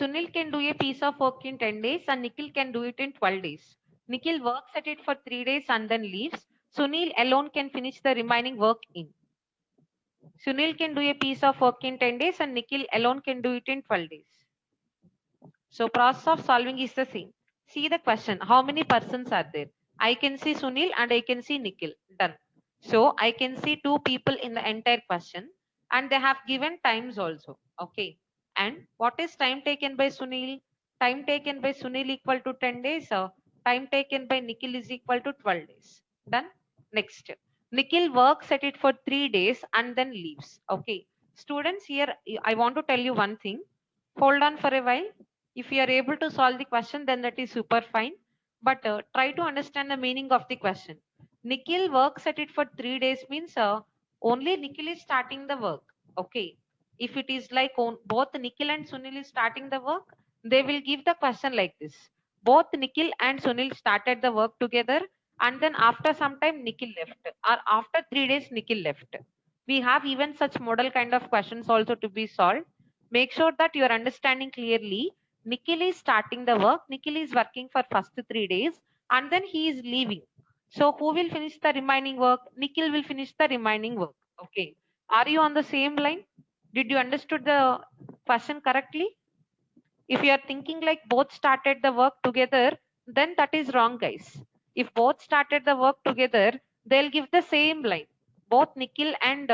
Sunil can do a piece of work in 10 days and Nikhil can do it in 12 days. Nikhil works at it for 3 days and then leaves. Sunil alone can finish the remaining work in. Sunil can do a piece of work in 10 days and Nikhil alone can do it in 12 days. So process of solving is the same. See the question. How many persons are there? I can see Sunil and I can see Nikhil. Done. So I can see two people in the entire question and they have given times also. Okay. And what is time taken by Sunil? Time taken by Sunil equal to 10 days. Time taken by Nikhil is equal to 12 days. Done. Next. Nikhil works at it for 3 days and then leaves. Okay. Students, here I want to tell you one thing. Hold on for a while. If you are able to solve the question, then that is super fine. But try to understand the meaning of the question. Nikhil works at it for 3 days means only Nikhil is starting the work. Okay. If it is like both Nikhil and Sunil is starting the work, they will give the question like this. Both Nikhil and Sunil started the work together, and then after some time Nikhil left, or after 3 days Nikhil left. We have even such model kind of questions also to be solved. Make sure that you are understanding clearly. Nikhil is starting the work. Nikhil is working for first 3 days and then he is leaving. So who will finish the remaining work? Nikhil will finish the remaining work. Okay. Are you on the same line? Did you understood the question correctly? If you are thinking like both started the work together, then that is wrong, guys. If both started the work together, they'll give the same line. Both Nikhil and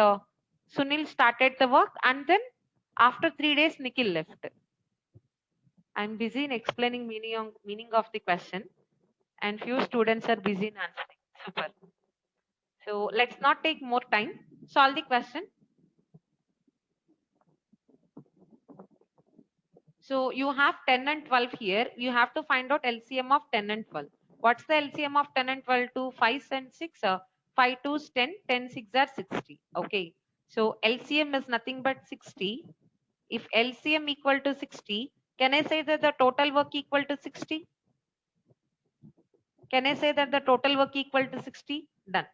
Sunil started the work, and then after 3 days, Nikhil left. I'm busy in explaining meaning of the question, and few students are busy in answering. Super. So let's not take more time. Solve the question. So you have 10 and 12 here. You have to find out LCM of 10 and 12. What's the LCM of 10 and 12? 2, 5 and 6. 5 2 is 10, 10 6 are 60. Okay. So LCM is nothing but 60. If LCM equal to 60, can I say that the total work equal to 60? Can I say that the total work equal to 60? Done.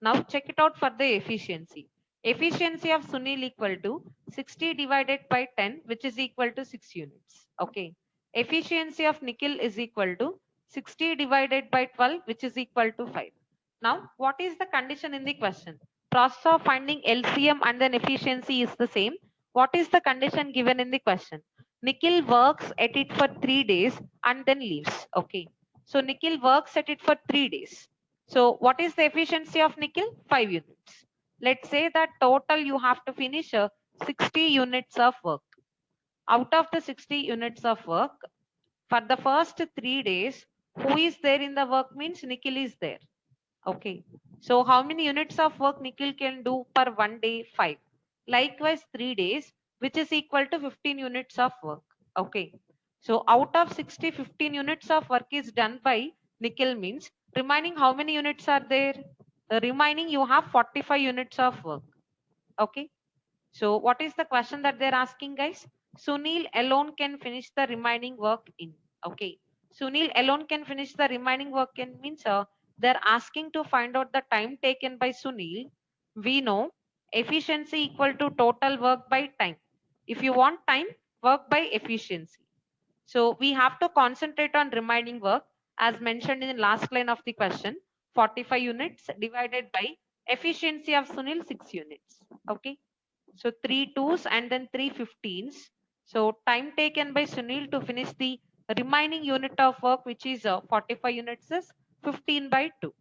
Now check it out for the efficiency. Efficiency of Sunil equal to 60 divided by 10, which is equal to 6 units. Okay. Efficiency of Nikhil is equal to 60 divided by 12, which is equal to 5. Now, what is the condition in the question? Process of finding LCM and then efficiency is the same. What is the condition given in the question? Nikhil works at it for 3 days and then leaves. Okay. So Nikhil works at it for 3 days. So what is the efficiency of Nikhil? 5 units. Let's say that total you have to finish 60 units of work. Out of the 60 units of work, for the first 3 days, who is there in the work means Nikhil is there. Okay. So how many units of work Nikhil can do per one day? 5. Likewise, 3 days, which is equal to 15 units of work. Okay. So out of 60, 15 units of work is done by Nikhil means remaining how many units are there? The remaining you have 45 units of work. Okay. So what is the question that they're asking, guys? Sunil alone can finish the remaining work in. Okay. Sunil alone can finish the remaining work in means they're asking to find out the time taken by Sunil. We know efficiency equal to total work by time. If you want time, work by efficiency. So we have to concentrate on remaining work as mentioned in the last line of the question. 45 units divided by efficiency of Sunil 6 units. Okay. So 3 2s and then 3 15s. So time taken by Sunil to finish the remaining unit of work, which is 45 units, is 15 by 2.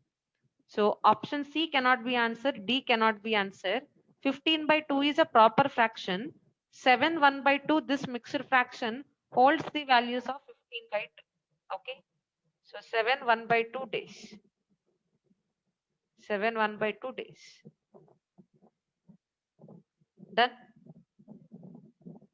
So option C cannot be answered, D cannot be answered. 15 by 2 is a proper fraction. 7 1 by 2, this mixed fraction holds the values of 15 by 2. Okay. So 7 1 by 2 days. 7 1 by 2 days. Done.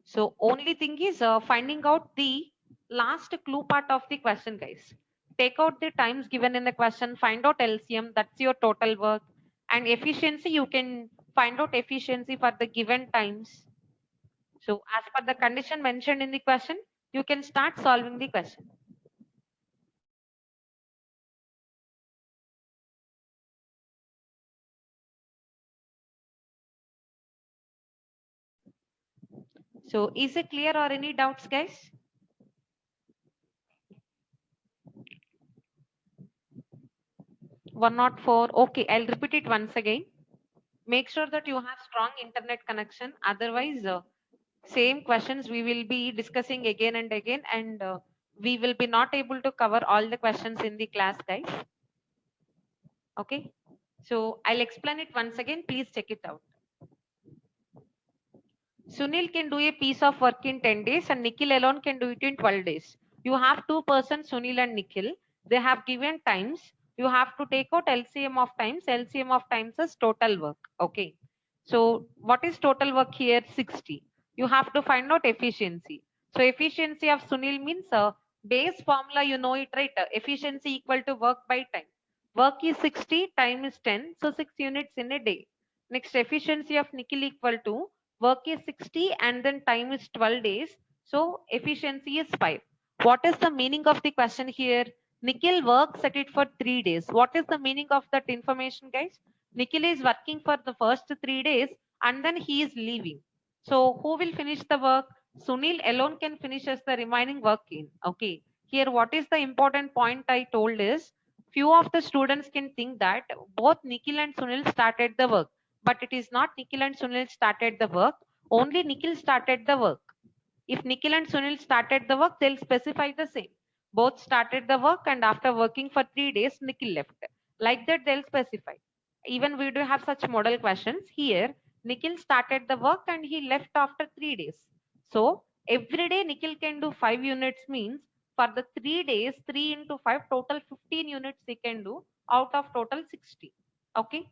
So only thing is finding out the last clue part of the question, guys. Take out the times given in the question, find out LCM, that's your total work. And efficiency, you can find out efficiency for the given times. So as per the condition mentioned in the question, you can start solving the question. So is it clear or any doubts, guys? 104. Okay, I'll repeat it once again. Make sure that you have strong internet connection. Otherwise, same questions we will be discussing again and again, and we will be not able to cover all the questions in the class, guys. Okay. So I'll explain it once again. Please check it out. Sunil can do a piece of work in 10 days and Nikhil alone can do it in 12 days. You have two persons, Sunil and Nikhil. They have given times. You have to take out LCM of times. LCM of times is total work. Okay. So what is total work here? 60. You have to find out efficiency. So efficiency of Sunil means base formula, you know it, right? Efficiency equal to work by time. Work is 60, time is 10. So 6 units in a day. Next, efficiency of Nikhil equal to work is 60 and then time is 12 days. So efficiency is 5. What is the meaning of the question here? Nikhil works at it for 3 days. What is the meaning of that information, guys? Nikhil is working for the first 3 days and then he is leaving. So who will finish the work? Sunil alone can finish as the remaining work in. Okay. Here, what is the important point I told is few of the students can think that both Nikhil and Sunil started the work, but it is not Nikhil and Sunil started the work. Only Nikhil started the work. If Nikhil and Sunil started the work, they'll specify the same. Both started the work and after working for 3 days, Nikhil left. Like that, they'll specify. Even we do have such model questions. Here, Nikhil started the work and he left after 3 days. So, every day Nikhil can do 5 units means for the 3 days, 3 into 5, total 15 units he can do out of total 60. Okay.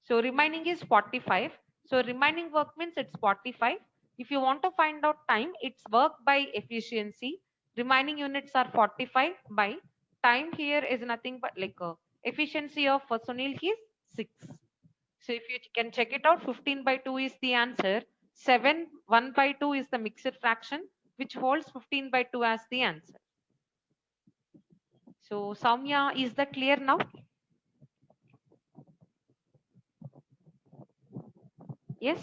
So remaining is 45. So remaining work means it's 45. If you want to find out time, it's work by efficiency. Remaining units are 45 by time here is nothing but like efficiency of Sunil is 6. So if you can check it out, 15 by 2 is the answer. 7, 1 by 2 is the mixed fraction, which holds 15 by 2 as the answer. So Soumya, is that clear now? Yes.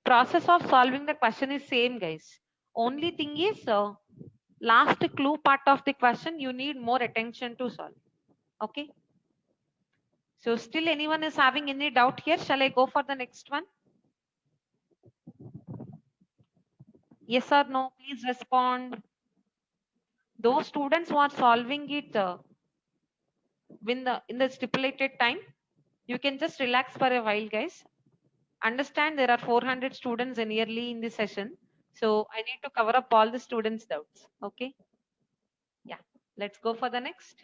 Process of solving the question is same, guys. Only thing is last clue part of the question you need more attention to solve. Okay. So still anyone is having any doubt here? Shall I go for the next one? Yes or no? Please respond. Those students who are solving it in the stipulated time, you can just relax for a while, guys. Understand there are 400 students nearly in this session. So I need to cover up all the students' doubts. Okay. Yeah. Let's go for the next.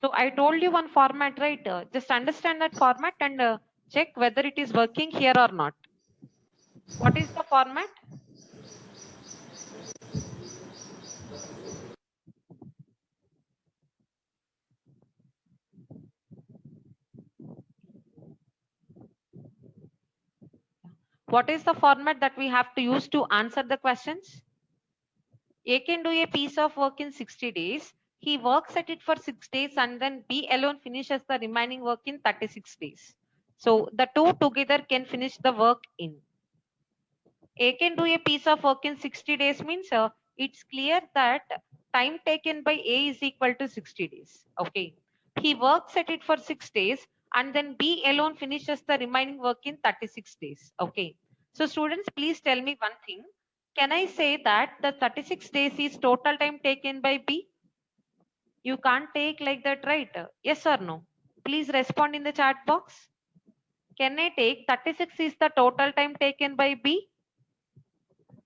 So I told you one format, right? Just understand that format and check whether it is working here or not. What is the format? What is the format that we have to use to answer the questions? A can do a piece of work in 60 days. He works at it for 6 days and then B alone finishes the remaining work in 36 days. So the two together can finish the work in. A can do a piece of work in 60 days means it's clear that time taken by A is equal to 60 days. Okay. He works at it for 6 days and then B alone finishes the remaining work in 36 days. Okay. So students, please tell me one thing. Can I say that the 36 days is total time taken by B? You can't take like that, right? Yes or no? Please respond in the chat box. Can I take 36 is the total time taken by B?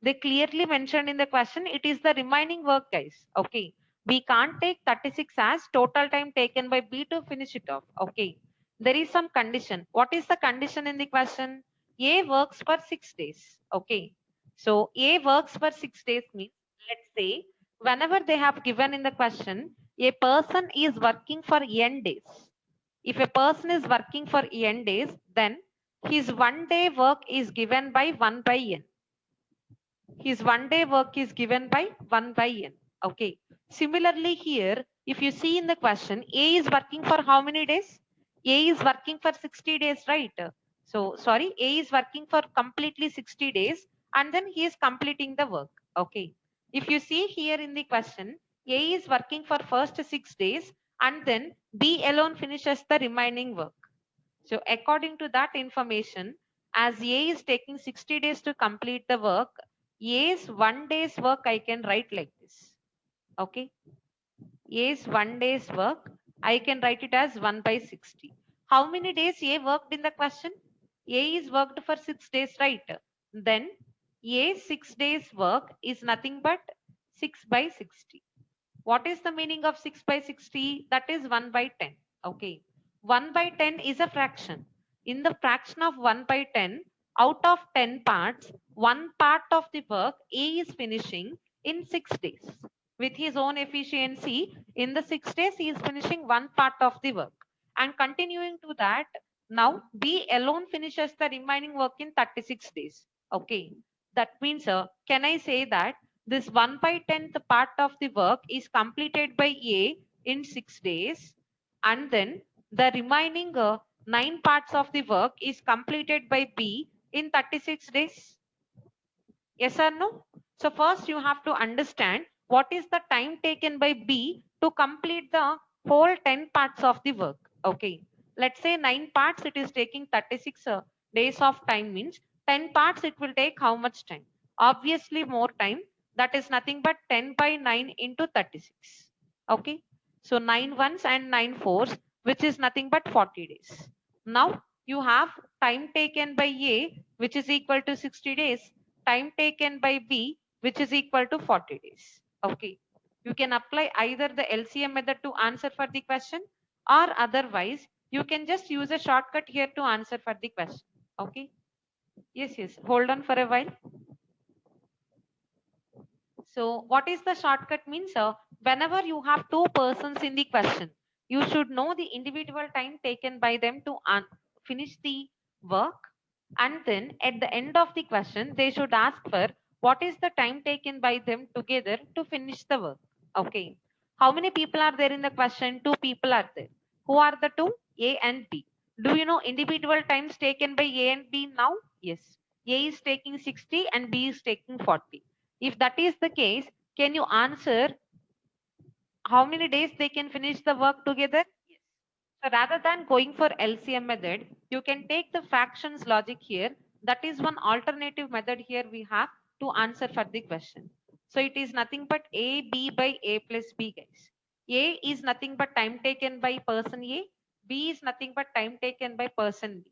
They clearly mentioned in the question, it is the remaining work, guys. Okay. We can't take 36 as total time taken by B to finish it off. Okay. There is some condition. What is the condition in the question? A works for 6 days. Okay. So A works for 6 days means, let's say, whenever they have given in the question, a person is working for n days. If a person is working for n days, then his 1 day work is given by 1 by n. His 1 day work is given by 1 by n. Okay. Similarly here, if you see in the question, A is working for how many days? A is working for 60 days, right? So, sorry, A is working for completely 60 days and then he is completing the work. Okay. If you see here in the question, A is working for first 6 days and then B alone finishes the remaining work. So according to that information, as A is taking 60 days to complete the work, A's 1 day's work I can write like this. Okay. A's 1 day's work, I can write it as 1 by 60. How many days A worked in the question? A is worked for 6 days, right? Then A's 6 days work is nothing but 6 by 60. What is the meaning of 6 by 60? That is 1 by 10. Okay. 1 by 10 is a fraction. In the fraction of 1 by 10, out of 10 parts, one part of the work A is finishing in 6 days. With his own efficiency, in the 6 days, he is finishing one part of the work. And continuing to that, now B alone finishes the remaining work in 36 days. Okay. That means, can I say that this 1 by 10th part of the work is completed by A in 6 days, and then the remaining 9 parts of the work is completed by B in 36 days? Yes or no? So first you have to understand what is the time taken by B to complete the whole 10 parts of the work. Okay. Let's say 9 parts, it is taking 36 days of time, means 10 parts it will take how much time? Obviously more time. That is nothing but 10 by 9 into 36. Okay. So 9 ones and 9 fours, which is nothing but 40 days. Now you have time taken by A, which is equal to 60 days, time taken by B, which is equal to 40 days. Okay. You can apply either the LCM method to answer for the question, or otherwise you can just use a shortcut here to answer for the question. Okay. Yes, yes. Hold on for a while. So what is the shortcut means? Whenever you have two persons in the question, you should know the individual time taken by them to finish the work. And then at the end of the question, they should ask for what is the time taken by them together to finish the work. Okay. How many people are there in the question? Two people are there. Who are the two? A and B. Do you know individual times taken by A and B now? Yes. A is taking 60 and B is taking 40. If that is the case, can you answer how many days they can finish the work together? Yes. So rather than going for LCM method, you can take the fractions logic here. That is one alternative method here we have to answer for the question. So it is nothing but AB by A plus B, guys. A is nothing but time taken by person A. B is nothing but time taken by person B.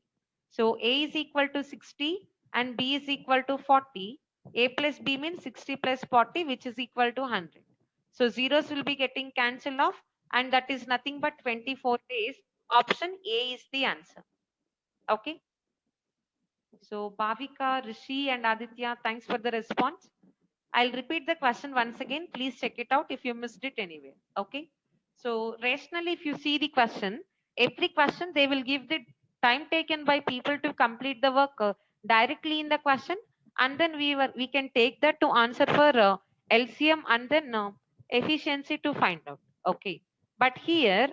So A is equal to 60 and B is equal to 40. A plus B means 60 plus 40, which is equal to 100. So zeros will be getting cancelled off, and that is nothing but 24 days. Option A is the answer. Okay. So Bhavika, Rishi and Aditya, thanks for the response. I'll repeat the question once again. Please check it out if you missed it anywhere. Okay. So rationally, if you see the question, every question they will give the time taken by people to complete the work directly in the question, and then we can take that to answer for LCM and then efficiency to find out. Okay. But here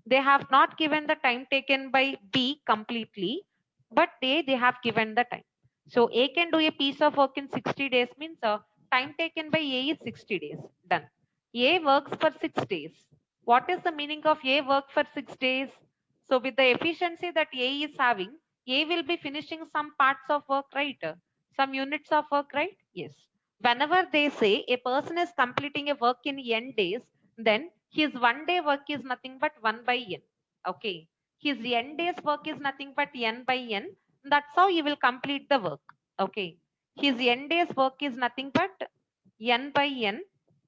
they have not given the time taken by B completely, but they have given the time. So A can do a piece of work in 60 days, means time taken by A is 60 days. Done. A works for 6 days. What is the meaning of A work for 6 days? So with the efficiency that A is having, A will be finishing some parts of work, right? Some units of work, right? Yes. Whenever they say a person is completing a work in n days, then his 1 day work is nothing but 1 by n. Okay. His n days work is nothing but n by n. That's how he will complete the work. Okay. His n days work is nothing but n by n,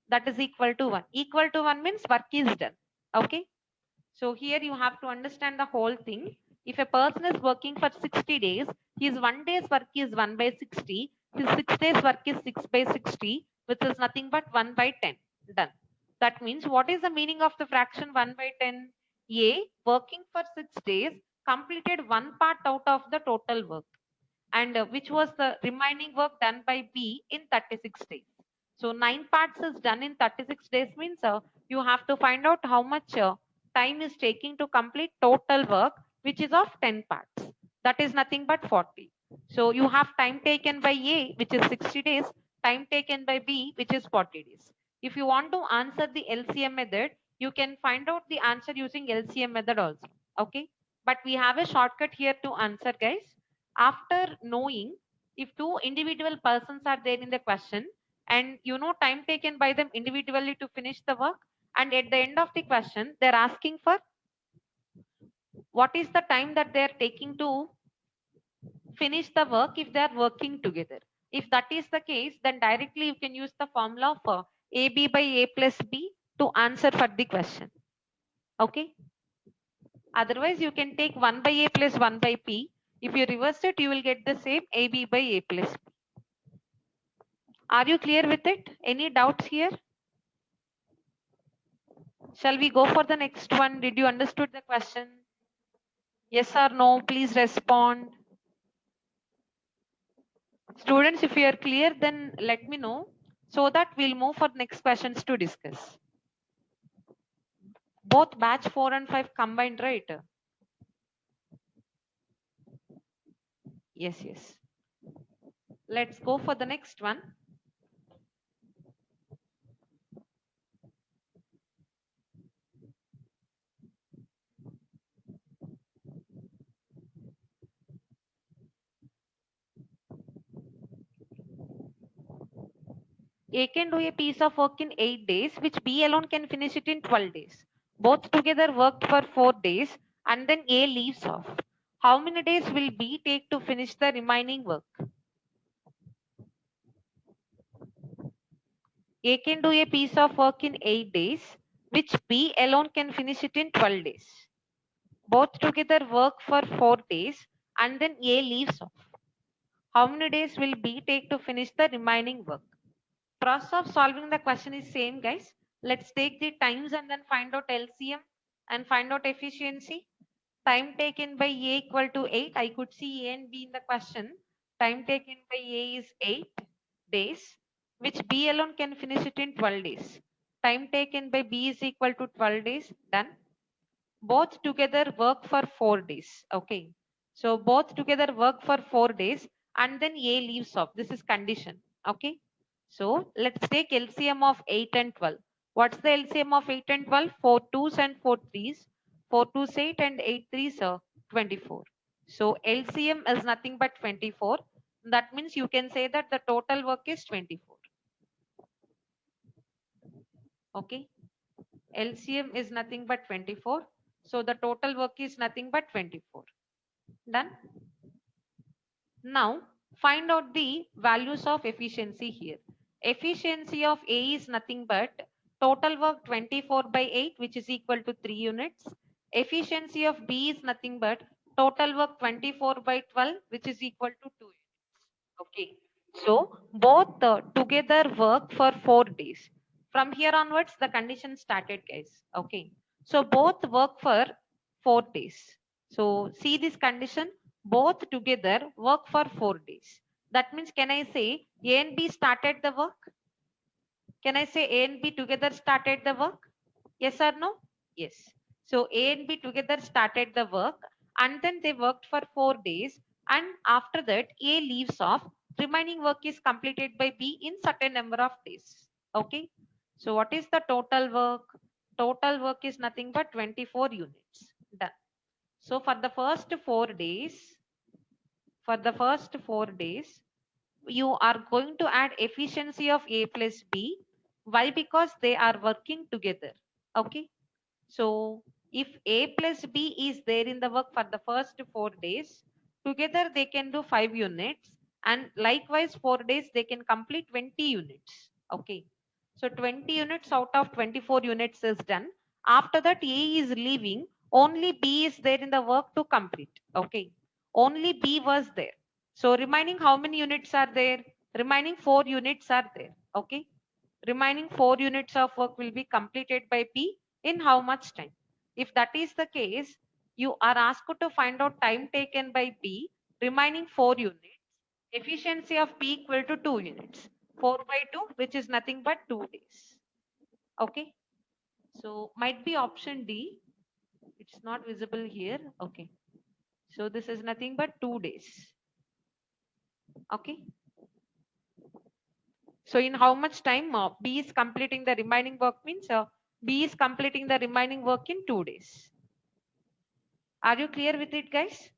that is equal to 1. Equal to 1 means work is done. Okay. So here you have to understand the whole thing. If a person is working for 60 days, his 1 day's work is 1 by 60. His 6 days work is 6 by 60, which is nothing but 1 by 10. Done. That means what is the meaning of the fraction 1 by 10? A working for 6 days completed one part out of the total work, and which was the remaining work done by B in 36 days. So 9 parts is done in 36 days, means you have to find out how much time is taking to complete total work, which is of 10 parts. That is nothing but 40. So you have time taken by A, which is 60 days, time taken by B, which is 40 days. If you want to answer the LCM method, you can find out the answer using LCM method also. Okay. But we have a shortcut here to answer, guys. After knowing if two individual persons are there in the question and you know time taken by them individually to finish the work, and at the end of the question, they're asking for what is the time that they're taking to finish the work if they are working together. If that is the case, then directly you can use the formula for AB by A plus B to answer for the question. Okay. Otherwise, you can take 1 by A plus 1 by P. If you reverse it, you will get the same AB by A plus B. Are you clear with it? Any doubts here? Shall we go for the next one? Did you understood the question? Yes or no? Please respond. Students, if you are clear, then let me know so that we'll move for next questions to discuss. Both batch 4 and 5 combined, right? Yes, yes. Let's go for the next one. A can do a piece of work in 8 days, which B alone can finish it in 12 days. Both together worked for 4 days and then A leaves off. How many days will B take to finish the remaining work? A can do a piece of work in 8 days, which B alone can finish it in 12 days. Both together work for 4 days and then A leaves off. How many days will B take to finish the remaining work? Process of solving the question is same, guys. Let's take the times and then find out LCM and find out efficiency. Time taken by A equal to 8. I could see A and B in the question. Time taken by A is 8 days, which B alone can finish it in 12 days. Time taken by B is equal to 12 days. Done. Both together work for 4 days. Okay. So both together work for 4 days and then A leaves off. This is condition. Okay. So let's take LCM of 8 and 12. What's the LCM of 8 and 12? 4 twos and 4 threes. 4 twos 8 and 8 threes are 24. So LCM is nothing but 24. That means you can say that the total work is 24. Okay. LCM is nothing but 24. So the total work is nothing but 24. Done. Now find out the values of efficiency here. Efficiency of A is nothing but total work 24 by 8, which is equal to 3 units. Efficiency of B is nothing but total work 24 by 12, which is equal to 2 units. Okay. So both together work for 4 days. From here onwards, the condition started, guys. Okay. So both work for 4 days. So see this condition, both together work for 4 days. That means, can I say A and B started the work? Can I say A and B together started the work? Yes or no? Yes. So A and B together started the work and then they worked for 4 days, and after that A leaves off. Remaining work is completed by B in certain number of days. Okay. So what is the total work? Total work is nothing but 24 units. Done. So for the first 4 days, you are going to add efficiency of A plus B. Why? Because they are working together. Okay. So if A plus B is there in the work for the first 4 days, together they can do 5 units, and likewise 4 days they can complete 20 units. Okay. So 20 units out of 24 units is done. After that A is leaving, only B is there in the work to complete. Okay. Only B was there. So remaining how many units are there? Remaining 4 units are there. Okay. Remaining 4 units of work will be completed by B in how much time? If that is the case, you are asked to find out time taken by B, remaining 4 units, efficiency of B equal to 2 units. 4 by 2, which is nothing but 2 days. Okay. So might be option D. It's not visible here. Okay. So this is nothing but 2 days. Okay. So in how much time B is completing the remaining work means B is completing the remaining work in 2 days. Are you clear with it, guys?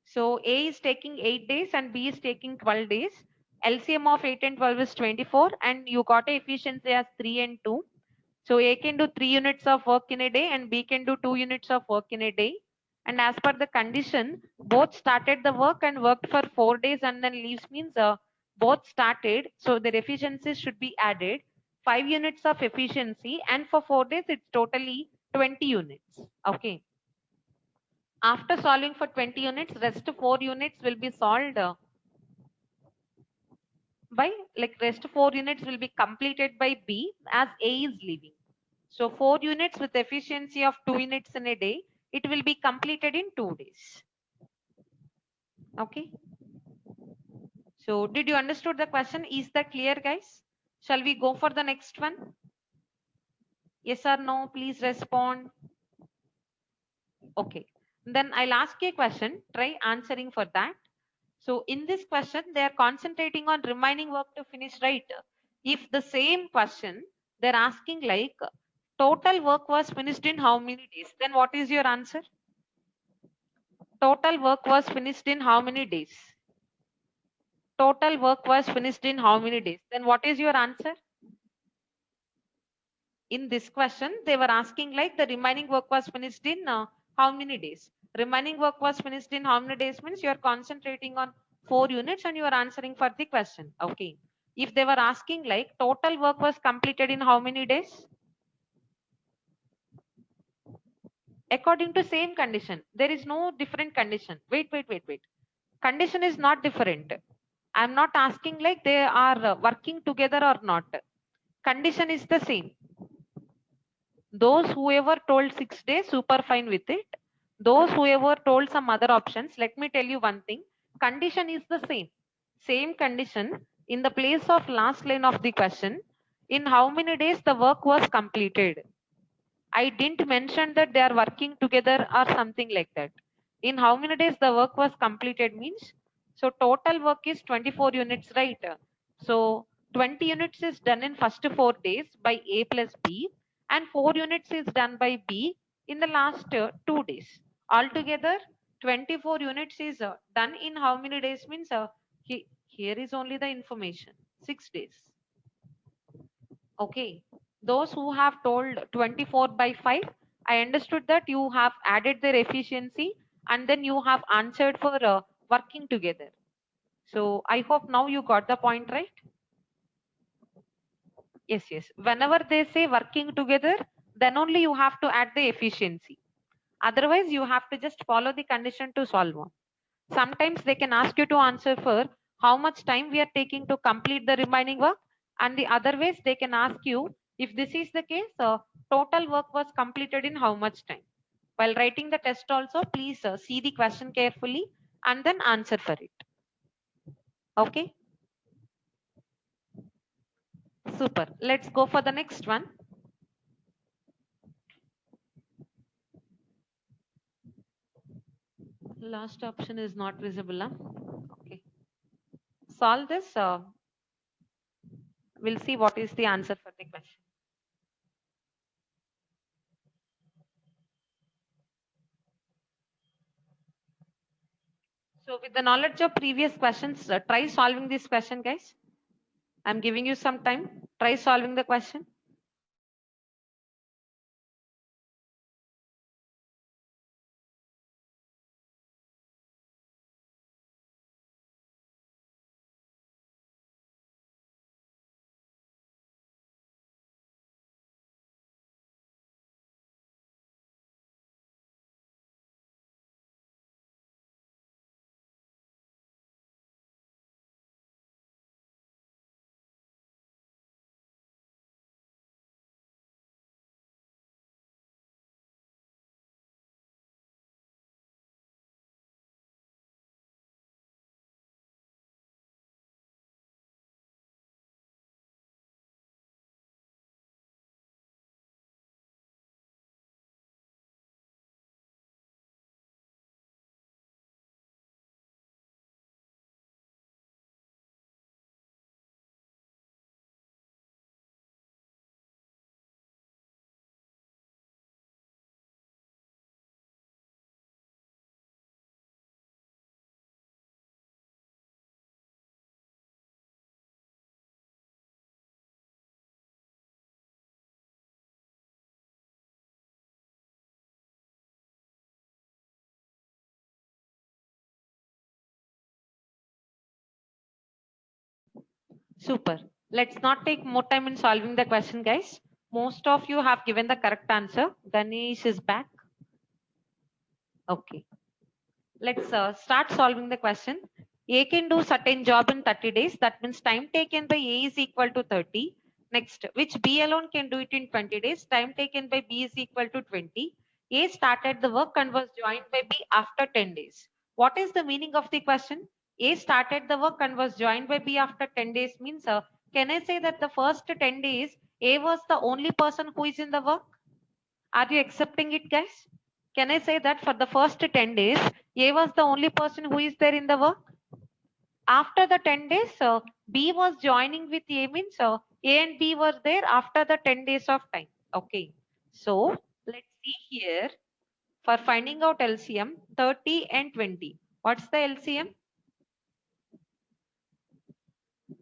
So A is taking 8 days and B is taking 12 days. LCM of 8 and 12 is 24 and you got a efficiency as 3 and 2. So A can do 3 units of work in a day and B can do 2 units of work in a day. And as per the condition, both started the work and worked for 4 days and then leaves means both started. So their efficiencies should be added. 5 units of efficiency and for 4 days it's totally 20 units. Okay. After solving for 20 units, rest 4 units will be solved by rest 4 units will be completed by B as A is leaving. So 4 units with efficiency of 2 units in a day, it will be completed in 2 days. Okay. So did you understood the question? Is that clear, guys? Shall we go for the next one? Yes or no? Please respond. Okay. Then I'll ask you a question. Try answering for that. So in this question, they are concentrating on remaining work to finish, right? If the same question, they're asking like total work was finished in how many days, then what is your answer? Total work was finished in how many days? Total work was finished in how many days? Then what is your answer? In this question, they were asking like the remaining work was finished in how many days? Remaining work was finished in how many days means you are concentrating on 4 units and you are answering for the question. Okay. If they were asking like total work was completed in how many days? According to same condition, there is no different condition. Wait. Condition is not different. I'm not asking like they are working together or not. Condition is the same. Those whoever told 6 days, super fine with it. Those whoever told some other options, let me tell you one thing. Condition is the same. Same condition in the place of last line of the question. In how many days the work was completed? I didn't mention that they are working together or something like that. In how many days the work was completed means, so total work is 24 units, right? So 20 units is done in first 4 days by A plus B and 4 units is done by B in the last 2 days. Altogether 24 units is done in how many days means here is only the information 6 days. Okay. Those who have told 24 by 5, I understood that you have added their efficiency and then you have answered for working together. So I hope now you got the point, right? Yes. Whenever they say working together, then only you have to add the efficiency. Otherwise, you have to just follow the condition to solve one. Sometimes they can ask you to answer for how much time we are taking to complete the remaining work. And the other ways they can ask you if this is the case, total work was completed in how much time. While writing the test also, please see the question carefully and then answer for it. Okay. Super. Let's go for the next one. Last option is not visible. Huh? Okay. Solve this. We'll see what is the answer for the question. So with the knowledge of previous questions, try solving this question, guys. I'm giving you some time. Try solving the question. Super. Let's not take more time in solving the question, guys. Most of you have given the correct answer. Ganesh is back. Okay. Let's start solving the question. A can do certain job in 30 days. That means time taken by A is equal to 30. Next, which B alone can do it in 20 days. Time taken by B is equal to 20. A started the work and was joined by B after 10 days. What is the meaning of the question? A started the work and was joined by B after 10 days means, can I say that the first 10 days A was the only person who is in the work? Are you accepting it, guys? Can I say that for the first 10 days, A was the only person who is there in the work? After the 10 days, B was joining with A means, A and B were there after the 10 days of time. Okay. So let's see here for finding out LCM 30 and 20. What's the LCM?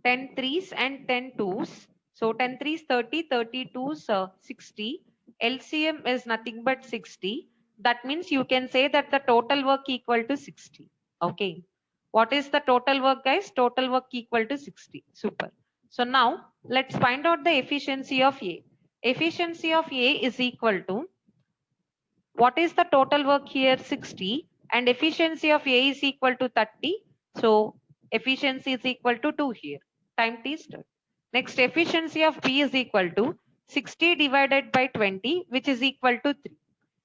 10 threes and 10 twos. So 10 threes 30, 30 twos 60. LCM is nothing but 60. That means you can say that the total work equal to 60. Okay. What is the total work, guys? Total work equal to 60. Super. So now let's find out the efficiency of A. Efficiency of A is equal to, what is the total work here? 60. And efficiency of A is equal to 30. So efficiency is equal to 2 here. Time t start. Next, efficiency of B is equal to 60 divided by 20, which is equal to 3.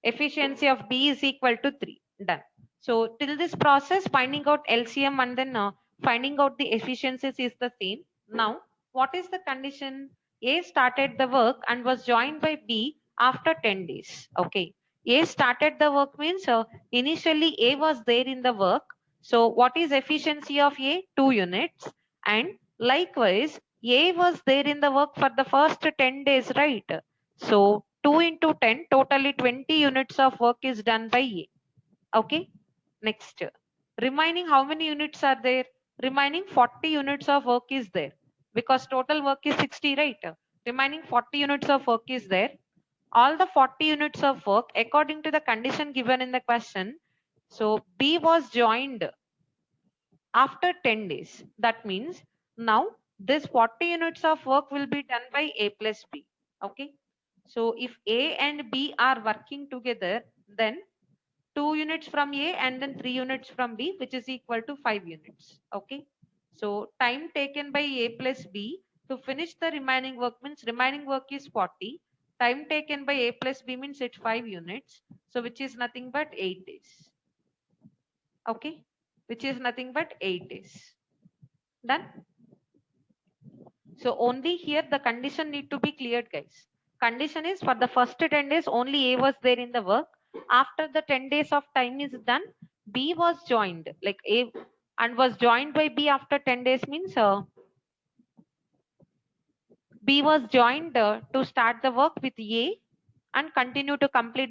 Efficiency of B is equal to 3. Done. So till this process, finding out LCM and then finding out the efficiencies is the same. Now, what is the condition? A started the work and was joined by B after 10 days. Okay. A started the work means, initially A was there in the work. So what is efficiency of A? 2 units. And likewise, A was there in the work for the first 10 days, right? So 2 into 10, totally 20 units of work is done by A. Okay. Next, remaining how many units are there? Remaining 40 units of work is there because total work is 60, right? Remaining 40 units of work is there. All the 40 units of work according to the condition given in the question. So B was joined after 10 days. That means now this 40 units of work will be done by A plus B. Okay. So if A and B are working together, then 2 units from A and then 3 units from B, which is equal to 5 units. Okay. So time taken by A plus B to finish the remaining work means remaining work is 40. Time taken by A plus B means it's 5 units. So which is nothing but 8 days. Okay. Which is nothing but 8 days. Done. So only here the condition need to be cleared, guys. Condition is for the first 10 days only A was there in the work. After the 10 days of time is done, B was joined like A and was joined by B after 10 days means, B was joined to start the work with A and continue to complete